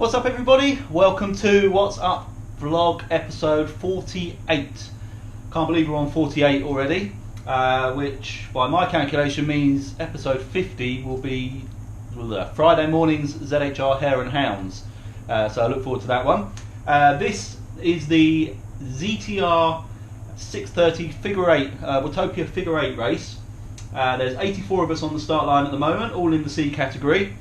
What's up everybody? Welcome to What's Up vlog episode 48. Can't believe we're on 48 already, which by my calculation means episode 50 will be Friday morning's ZTR Hare and Hounds. So I look forward to that one. This is the ZTR 630 figure 8, Watopia figure 8 race. There's 84 of us on the start line at the moment, all in the C category.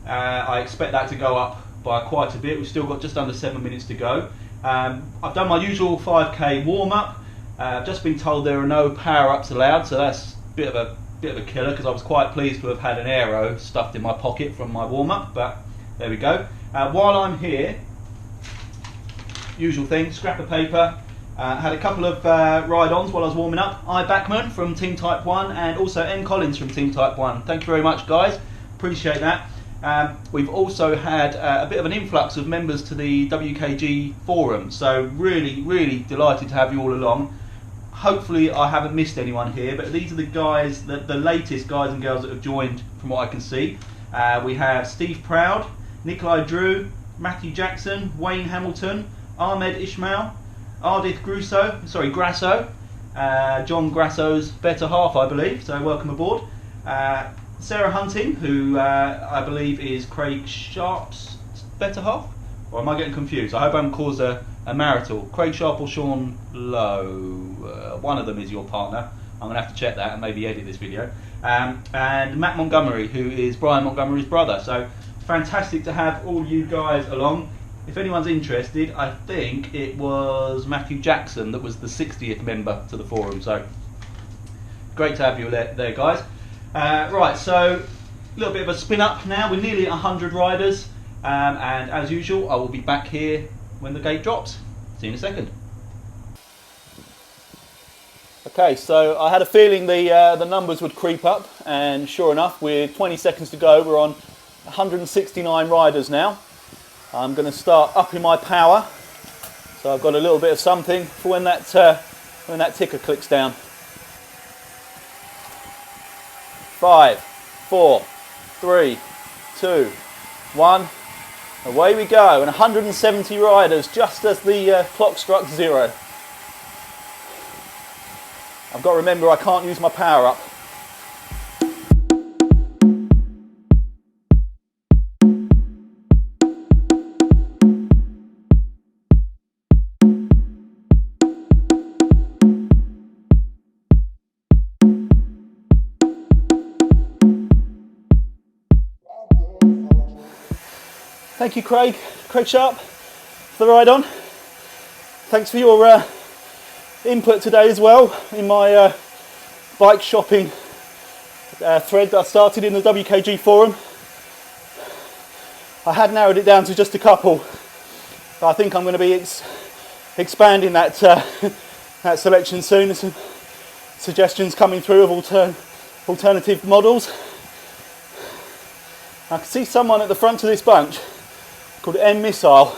I expect that to go up by quite a bit. We've still got just under 7 minutes to go. I've done my usual 5k warm-up. I've just been told there are no power-ups allowed, so that's a bit of a killer, because I was quite pleased to have had an aero stuffed in my pocket from my warm-up, but there we go. While I'm here, usual thing, scrap of paper. Had a couple of ride-ons while I was warming up. I Backman from Team Type 1 and also N Collins from Team Type 1. Thank you very much, guys. Appreciate that. We've also had a bit of an influx of members to the WKG forum, so really delighted to have you all along. Hopefully I haven't missed anyone here, but these are the guys, the latest guys and girls that have joined from what I can see. We have Steve Proud, Nikolai Drew, Matthew Jackson, Wayne Hamilton, Ahmed Ishmael, Ardith Grasso, John Grasso's better half, I believe, so welcome aboard. Sarah Hunting, who I believe is Craig Sharp's better half, or am I getting confused? I hope I haven't caused a marital. Craig Sharp or Sean Lowe, one of them is your partner. I'm going to have to check that and maybe edit this video. And Matt Montgomery, who is Brian Montgomery's brother. So fantastic to have all you guys along. If anyone's interested, I think it was Matthew Jackson that was the 60th member to the forum. So great to have you there guys. Right, so a little bit of a spin up now. We're nearly at 100 riders, and as usual I will be back here when the gate drops. See you in a second. Okay, so I had a feeling the numbers would creep up, and sure enough, with 20 seconds to go, we're on 169 riders now. I'm going to start upping my power, so I've got a little bit of something for when that ticker clicks down. 5, 4, 3, 2, 1. Away we go, and 170 riders just as the clock struck 0. I've got to remember I can't use my power up. Thank you, Craig Sharp, for the ride on. Thanks for your input today as well in my bike shopping thread that I started in the WKG forum. I had narrowed it down to just a couple, but I think I'm going to be expanding that that selection soon. There's some suggestions coming through of alternative models. I can see someone at the front of this bunch called M Missile.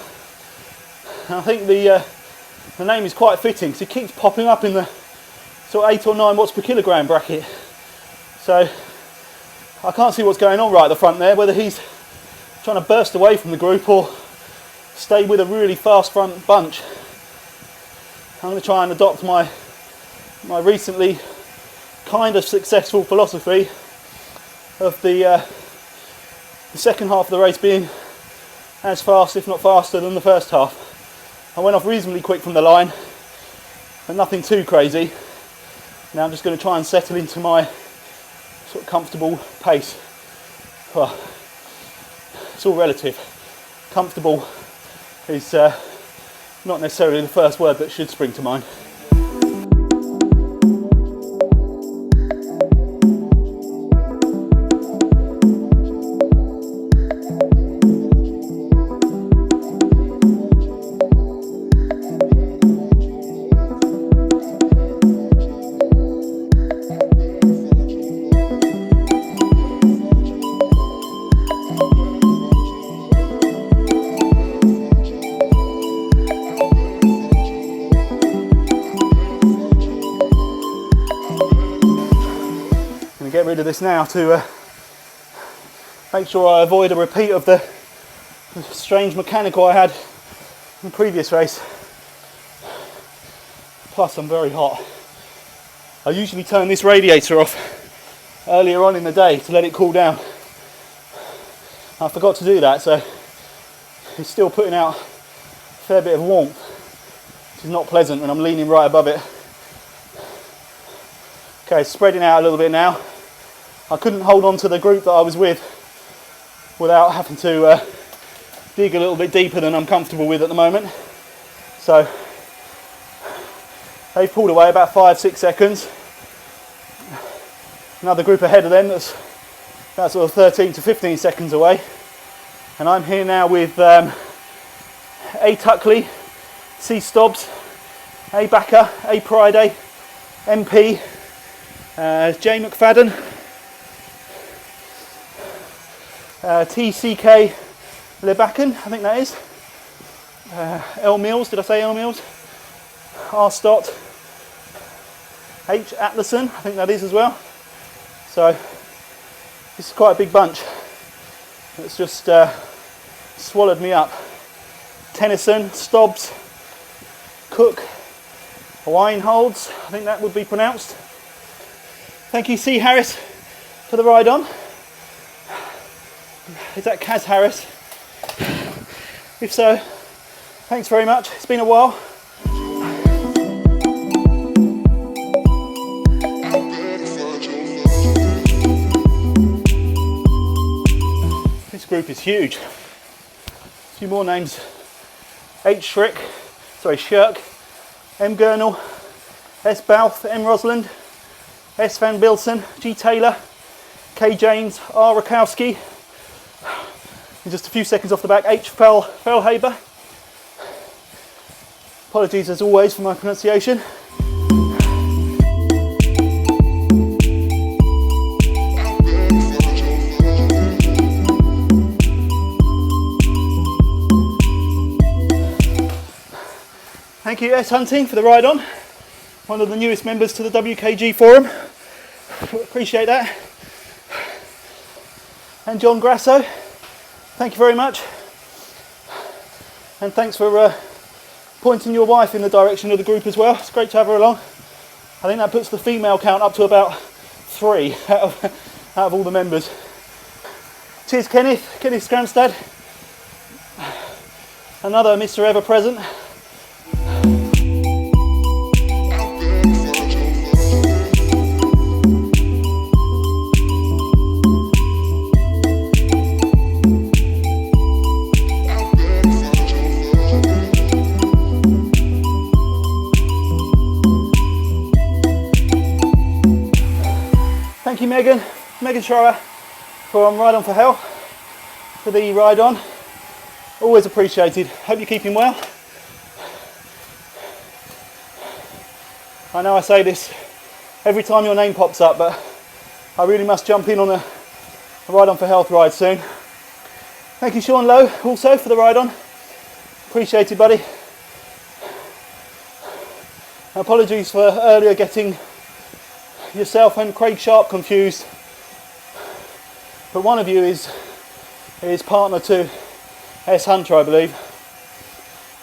And I think the name is quite fitting because he keeps popping up in the sort of 8 or 9 watts per kilogram bracket. So I can't see what's going on right at the front there, whether he's trying to burst away from the group or stay with a really fast front bunch. I'm going to try and adopt my recently kind of successful philosophy of the second half of the race being as fast, if not faster, than the first half. I went off reasonably quick from the line, but nothing too crazy. Now I'm just going to try and settle into my sort of comfortable pace. Well, it's all relative. Comfortable is not necessarily the first word that should spring to mind. Get rid of this now to make sure I avoid a repeat of the the strange mechanical I had in the previous race. Plus I'm very hot. I usually turn this radiator off earlier on in the day to let it cool down. I forgot to do that, so it's still putting out a fair bit of warmth, which is not pleasant when I'm leaning right above it. Okay, spreading out a little bit now. I couldn't hold on to the group that I was with without having to dig a little bit deeper than I'm comfortable with at the moment. So they've pulled away about 5-6 seconds. Another group ahead of them that's about sort of 13 to 15 seconds away. And I'm here now with A. Tuckley, C. Stobbs, A. Backer, A. Priday, MP, J. McFadden, TCK Lebacken, I think that is, L. Mills, did I say L. Mills? R. Stott, H. Atlason, I think that is as well. So this is quite a big bunch. It's just swallowed me up. Tennyson, Stobbs, Cook, Wineholds, I think that would be pronounced. Thank you, C. Harris, for the ride on. Is that Kaz Harris? If so, thanks very much. It's been a while. This group is huge. A few more names. H. Shirk, M. Gurnall, S. Bouth, M. Rosland, S. Van Bilsen, G. Taylor, K. James, R. Rakowski, and just a few seconds off the back, H. Fellhaber. Apologies as always for my pronunciation. Thank you, S. Hunting, for the ride on. One of the newest members to the WKG forum. Appreciate that. And John Grasso, thank you very much. And thanks for pointing your wife in the direction of the group as well. It's great to have her along. I think that puts the female count up to about 3 out of all the members. Cheers, Kenneth Skramstad. Another Mr. Ever Present. Thank you, Megan Schroer, from Ride On For Hell, for the ride on. Always appreciated. Hope you're keeping well. I know I say this every time your name pops up, but I really must jump in on a Ride On For Health ride soon. Thank you, Sean Lowe, also for the ride on. Appreciated, buddy. Apologies for earlier getting yourself and Craig Sharp confused, but one of you is partner to S. Hunter, I believe.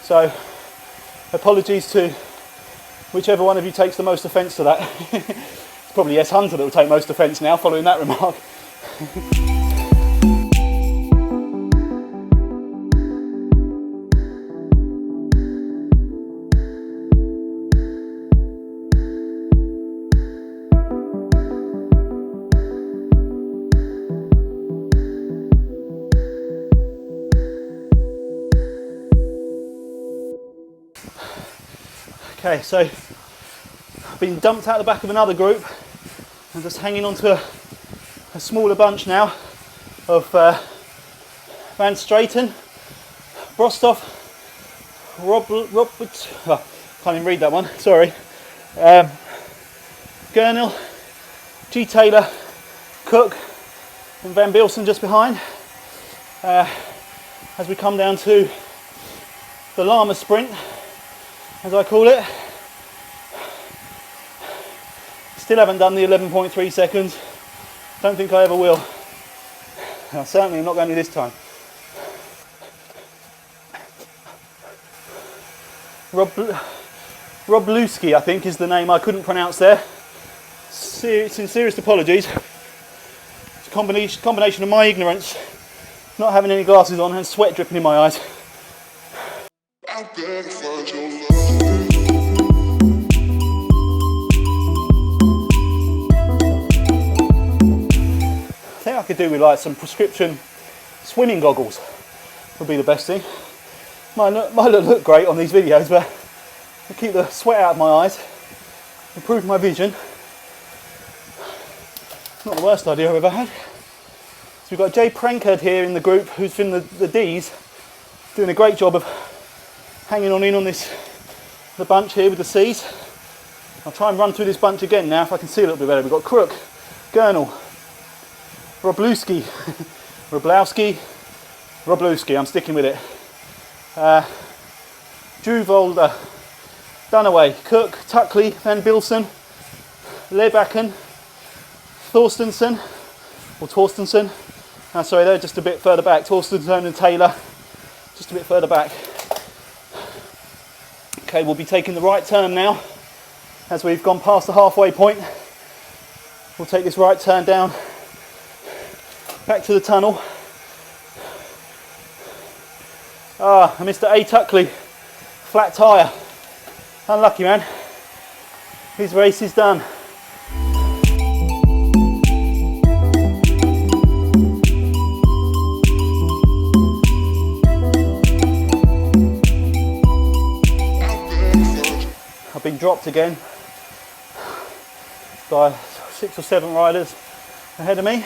So apologies to whichever one of you takes the most offence to that. It's probably S. Hunter that will take most offence now following that remark. Okay, so I've been dumped out the back of another group. I'm just hanging on to a smaller bunch now of Van Straten, Brostoff, Robert, can't even read that one, sorry, Gurnall, G. Taylor, Cook, and Van Bilsen just behind. As we come down to the llama sprint, as I call it. Still haven't done the 11.3 seconds. Don't think I ever will. I certainly am not going to this time. Robluski, I think, is the name I couldn't pronounce there. Sincerest apologies. It's a combination of my ignorance, not having any glasses on, and sweat dripping in my eyes. I think I could do with like some prescription swimming goggles. Would be the best thing. Might look great on these videos, but it'll keep the sweat out of my eyes, improve my vision. Not the worst idea I've ever had. So we've got Jay Prankard here in the group, who's from the D's, doing a great job of hanging on in on the bunch here with the C's. I'll try and run through this bunch again now if I can see a little bit better. We've got Crook, Gurnall, Robluski, Robluski, I'm sticking with it. Juvolder, Dunaway, Cook, Tuckley, Van Bilsen, Lebacken, Torstensen, sorry, they're just a bit further back. Torstensen and Taylor, just a bit further back. Okay, we'll be taking the right turn now. As we've gone past the halfway point, we'll take this right turn down, back to the tunnel. Mr. A. Tuckley, flat tyre. Unlucky, man. His race is done. I've been dropped again by 6 or 7 riders ahead of me.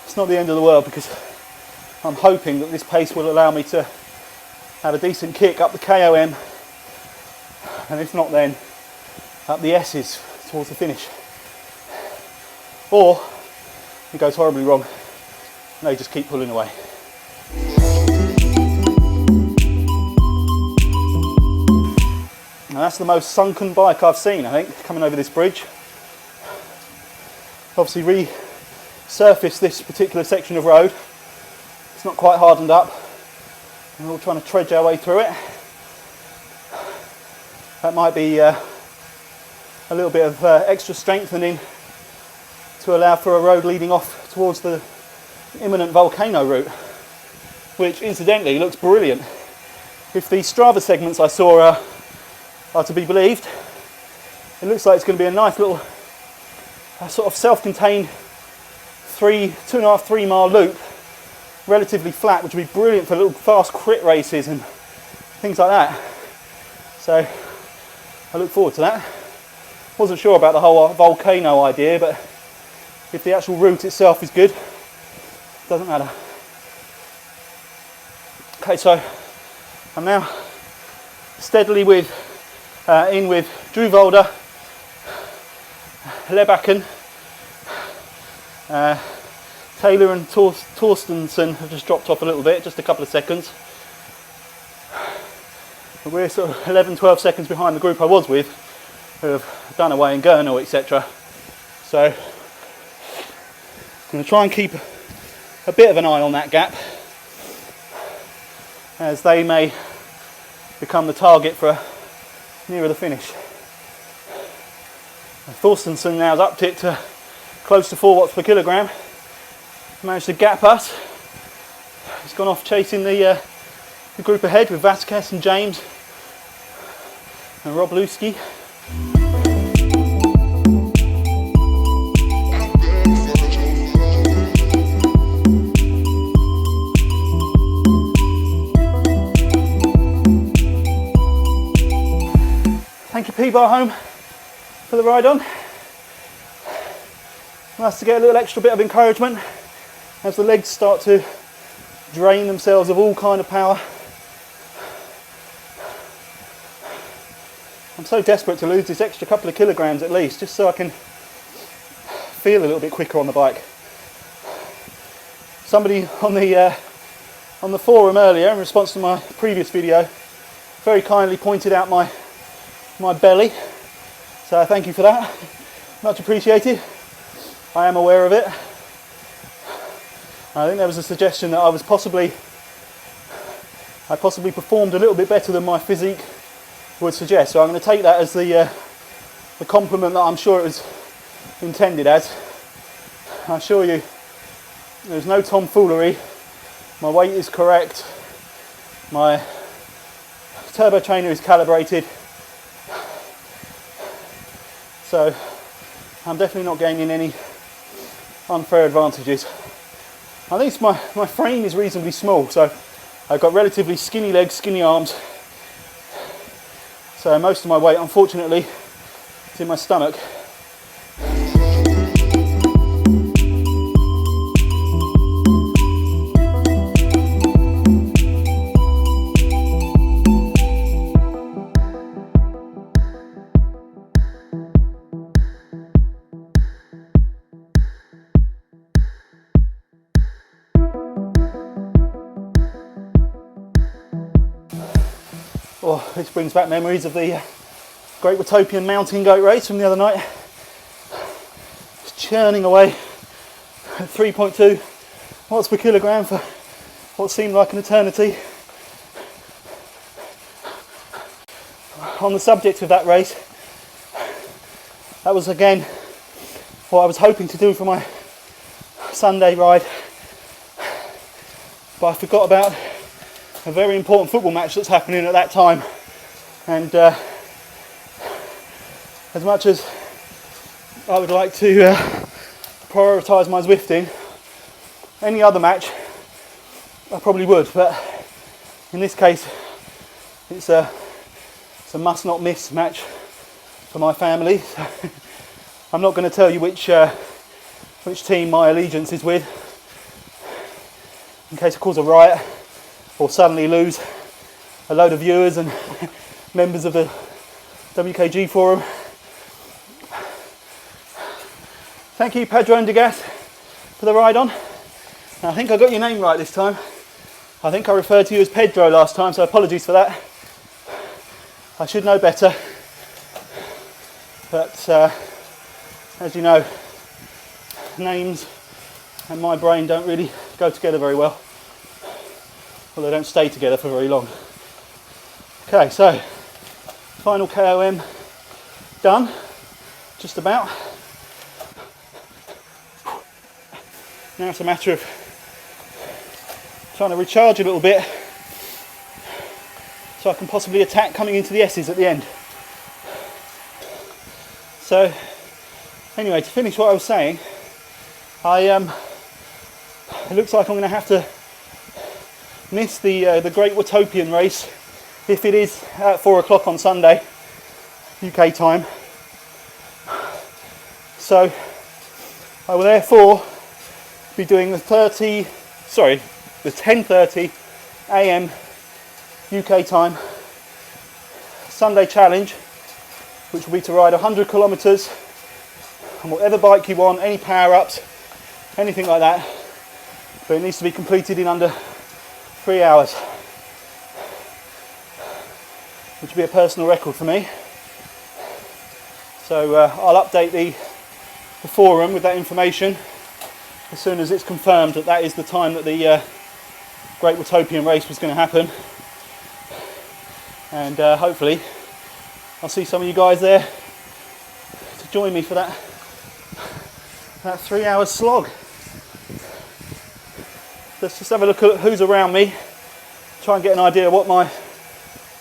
It's not the end of the world, because I'm hoping that this pace will allow me to have a decent kick up the KOM, and if not, then up the S's towards the finish. Or it goes horribly wrong and they just keep pulling away. Now that's the most sunken bike I've seen, I think, coming over this bridge. Obviously resurfaced this particular section of road. It's not quite hardened up. We're all trying to trudge our way through it. That might be a little bit of extra strengthening to allow for a road leading off towards the imminent volcano route, which incidentally looks brilliant. If the Strava segments I saw are to be believed, it looks like it's going to be a nice little sort of self-contained 2.5, 3 mile loop, relatively flat, which would be brilliant for little fast crit races and things like that. So I look forward to that. Wasn't sure about the whole volcano idea, but if the actual route itself is good, it doesn't matter. Okay, so I'm now steadily in with Druvalder, Lebacken, Taylor and Torstensen have just dropped off a little bit, just a couple of seconds. But we're sort of 11-12 seconds behind the group I was with, who have Dunaway and Gurnall, etc. So I'm going to try and keep a bit of an eye on that gap, as they may become the target for nearer the finish. Torstensen now has upped it to close to 4 watts per kilogram. Managed to gap us. He's gone off chasing the group ahead with Vasquez and James and Robluski. Thank you, P-Bar Home, for the ride on. Nice to get a little extra bit of encouragement as the legs start to drain themselves of all kind of power. I'm so desperate to lose this extra couple of kilograms at least, just so I can feel a little bit quicker on the bike. Somebody on the forum earlier, in response to my previous video, very kindly pointed out my belly, so thank you for that, much appreciated. I am aware of it. I think there was a suggestion that I was possibly I possibly performed a little bit better than my physique would suggest. So I'm going to take that as the compliment that I'm sure it was intended as. I assure you, there's no tomfoolery. My weight is correct. My turbo trainer is calibrated. So I'm definitely not gaining any unfair advantages. I think my frame is reasonably small, so I've got relatively skinny legs, skinny arms. So most of my weight, unfortunately, is in my stomach. Oh, this brings back memories of the Great Utopian Mountain Goat race from the other night. Just churning away at 3.2 watts per kilogram for what seemed like an eternity. On the subject of that race, that was again what I was hoping to do for my Sunday ride, but I forgot about a very important football match that's happening at that time, and as much as I would like to prioritise my Zwifting, any other match I probably would, but in this case it's a must not miss match for my family. So I'm not going to tell you which team my allegiance is with, in case I cause a riot or suddenly lose a load of viewers and members of the WKG forum. Thank you, Pedro and Degas, for the ride on. Now, I think I got your name right this time. I think I referred to you as Pedro last time, so apologies for that. I should know better. But as you know, names and my brain don't really go together very well. Well, they don't stay together for very long. Okay, so final KOM done, just about. Now it's a matter of trying to recharge a little bit so I can possibly attack coming into the S's at the end. So anyway, to finish what I was saying, it looks like I'm going to have to miss the Great Utopian race if it is at 4 o'clock on Sunday UK time. So I will therefore be doing the 10:30 AM UK time Sunday challenge, which will be to ride 100 kilometres on whatever bike you want, any power-ups, anything like that, but it needs to be completed in under 3 hours, which will be a personal record for me. So I'll update the forum with that information as soon as it's confirmed that that is the time that the Great Utopian race was going to happen, and hopefully I'll see some of you guys there to join me for that 3 hour slog. Let's just have a look at who's around me, try and get an idea of what my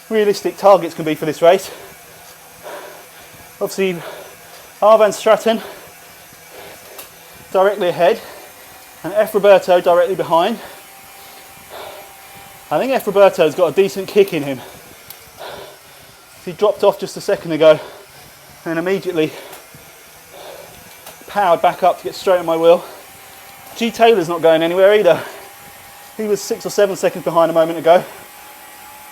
realistic targets can be for this race. Obviously Arvan Stratton directly ahead and F. Roberto directly behind. I think F. Roberto's got a decent kick in him. He dropped off just a second ago and immediately powered back up to get straight on my wheel. G. Taylor's not going anywhere either. He was 6 or 7 seconds behind a moment ago.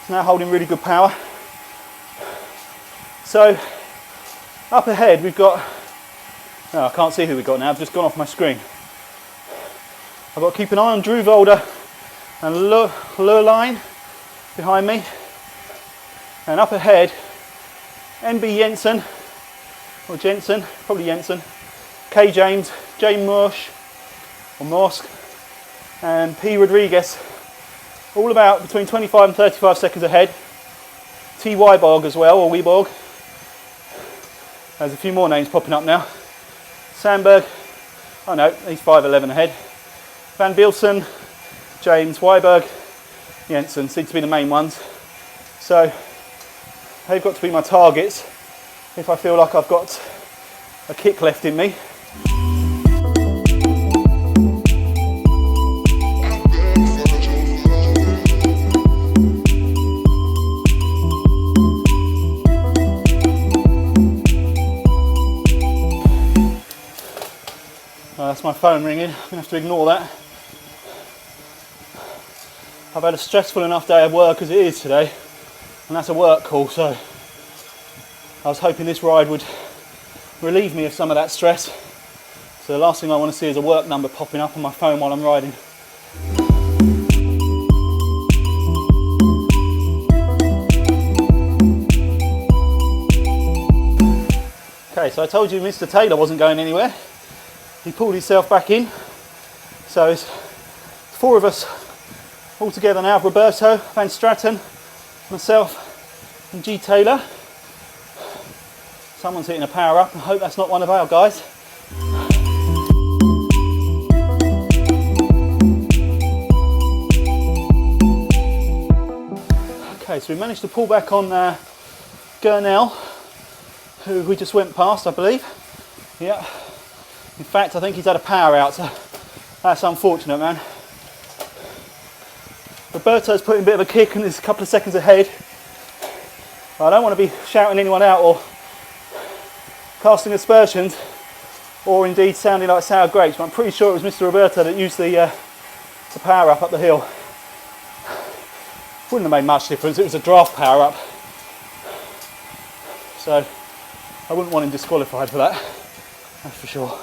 He's now holding really good power. So up ahead we've got, I can't see who we've got now, I've just gone off my screen. I've got to keep an eye on Drew Volder and Lurline behind me. And up ahead, NB Jensen, or Jensen, probably Jensen, K James, J Morsch, or Morsk, and P Rodriguez all about between 25 and 35 seconds ahead. TY Bog as well, or Weebog. There's a few more names popping up now. Sandberg, oh no, he's 5:11 ahead. Van Bielsen, James, Weiberg, Jensen seem to be the main ones. So they've got to be my targets if I feel like I've got a kick left in me. That's my phone ringing. I'm going to have to ignore that. I've had a stressful enough day of work as it is today, and that's a work call, so I was hoping this ride would relieve me of some of that stress. So the last thing I want to see is a work number popping up on my phone while I'm riding. Okay, so I told you Mr. Taylor wasn't going anywhere. He pulled himself back in, so it's 4 of us all together now: Roberto, Van Straten, myself and G. Taylor. Someone's hitting a power up. I hope that's not one of our guys. Okay, so we managed to pull back on Gurnell, who we just went past, I believe. Yeah. In fact, I think he's had a power out, so that's unfortunate, man. Roberto's putting a bit of a kick and is a couple of seconds ahead. I don't want to be shouting anyone out or casting aspersions, or indeed sounding like sour grapes, but I'm pretty sure it was Mr. Roberto that used the power up the hill. Wouldn't have made much difference, it was a draft power up. So I wouldn't want him disqualified for that, that's for sure.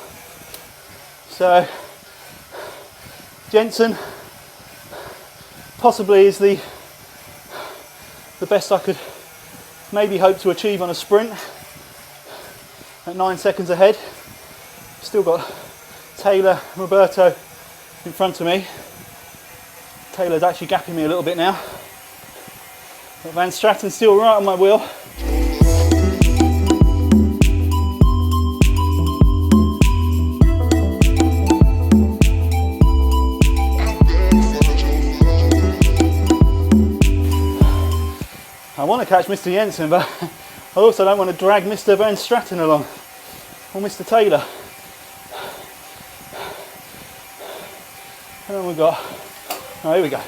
So Jensen possibly is the best I could maybe hope to achieve on a sprint at 9 seconds ahead. Still got Taylor, Roberto in front of me. Taylor's actually gapping me a little bit now. But Van Straten's still right on my wheel. I want to catch Mr. Jensen, but I also don't want to drag Mr. Van Straten along, or Mr. Taylor. How long we got? Oh, here we go.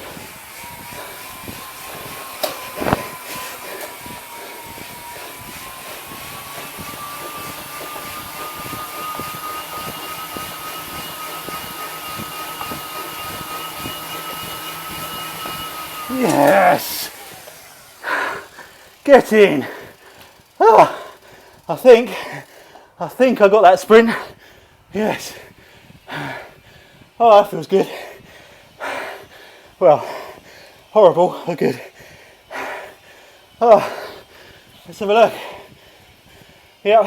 Yes! Get in! Oh, I think I got that sprint. Yes. Oh, that feels good. Well, horrible, but good. Oh, let's have a look. Yep.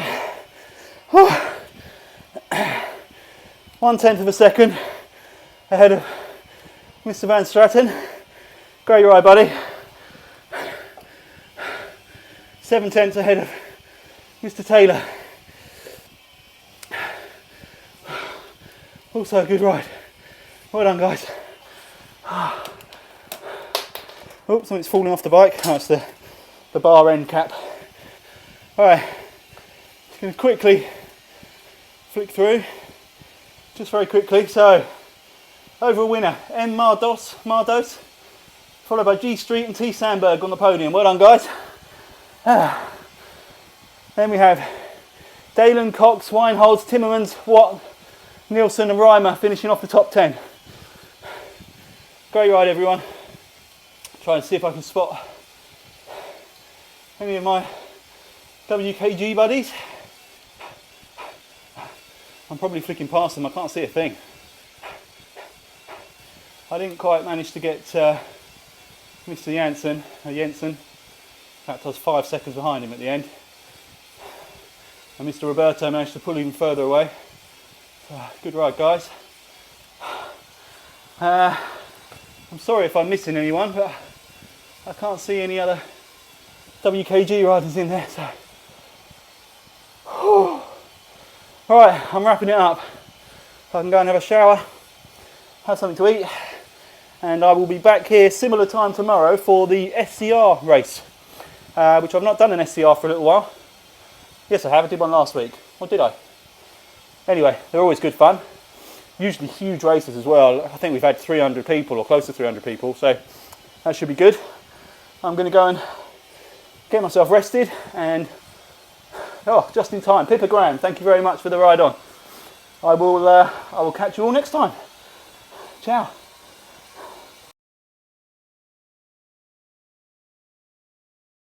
Oh. 1/10 of a second ahead of Mr. Van Straten. Great ride, buddy. 7/10 ahead of Mr. Taylor. Also a good ride. Well done, guys. Oops, something's falling off the bike. Oh, it's the bar end cap. Alright, just going to quickly flick through, just very quickly. So, overall winner, M. Mardos, followed by G Street and T. Sandberg on the podium. Well done, guys. Then we have Dalen, Cox, Weinholz, Timmermans, Watt, Nielsen and Reimer finishing off the top 10. Great ride, everyone. Try and see if I can spot any of my WKG buddies. I'm probably flicking past them, I can't see a thing. I didn't quite manage to get Mr. Jensen. In fact, I was 5 seconds behind him at the end. And Mr. Roberto managed to pull even further away. So, good ride, guys. I'm sorry if I'm missing anyone, but I can't see any other WKG riders in there. So, right, I'm wrapping it up. So I can go and have a shower, have something to eat, and I will be back here similar time tomorrow for the SCR race, which I've not done an SCR for a little while. Yes, I have. I did one last week. Or did I? Anyway, they're always good fun. Usually huge races as well. I think we've had 300 people or close to 300 people, so that should be good. I'm going to go and get myself rested and, oh, just in time. Pippa Graham, thank you very much for the ride on. I will catch you all next time. Ciao.